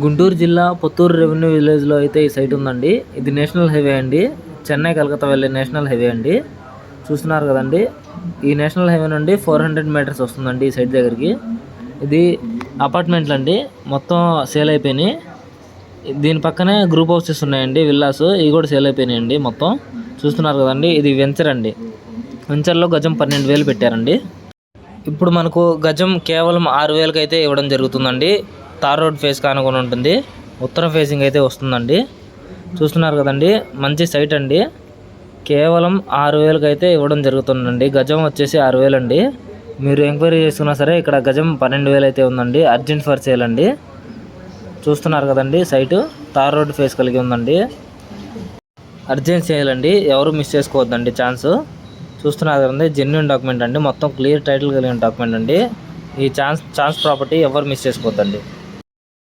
గుంటూరు జిల్లా పుత్తూరు రెవెన్యూ విలేజ్లో అయితే ఈ సైట్ ఉందండి. ఇది నేషనల్ హైవే అండి. చెన్నై కలకత్తా వెళ్ళే నేషనల్ హైవే అండి. చూస్తున్నారు కదండి. ఈ నేషనల్ హైవే నుండి 400 మీటర్స్ వస్తుందండి ఈ సైట్ దగ్గరికి. ఇది అపార్ట్మెంట్లు అండి, మొత్తం సేల్ అయిపోయినాయి. దీని పక్కనే గ్రూప్ హౌసెస్ ఉన్నాయండి, విల్లాస్, ఇవి కూడా సేల్ అయిపోయినాయండి మొత్తం. చూస్తున్నారు కదండి, ఇది వెంచర్ అండి. వెంచర్లో గజం 12,000 పెట్టారండి. ఇప్పుడు మనకు గజం కేవలం 6,000కి అయితే ఇవ్వడం జరుగుతుందండి. తార్ రోడ్ ఫేస్ కానుకొని ఉంటుంది, ఉత్తరం ఫేసింగ్ అయితే వస్తుందండి. చూస్తున్నారు కదండి, మంచి సైట్ అండి. కేవలం 6,000కి అయితే ఇవ్వడం జరుగుతుందండి. గజం వచ్చేసి 6,000 అండి. మీరు ఎంక్వైరీ చేసుకున్నా సరే ఇక్కడ గజం 12,000 అయితే ఉందండి. అర్జెంట్ ఫర్ సేల్ అండి. చూస్తున్నారు కదండి, సైటు తార్ రోడ్ ఫేస్ కలిగి ఉందండి. అర్జెంట్ సేల్ అండి, ఎవరు మిస్ చేసుకోవద్దండి ఛాన్స్. చూస్తున్నారు కదండి, జెన్యున్ డాక్యుమెంట్ అండి, మొత్తం క్లియర్ టైటిల్ కలిగిన డాక్యుమెంట్ అండి. ఈ ఛాన్స్ ప్రాపర్టీ ఎవరు మిస్ చేసుకోవద్దండి.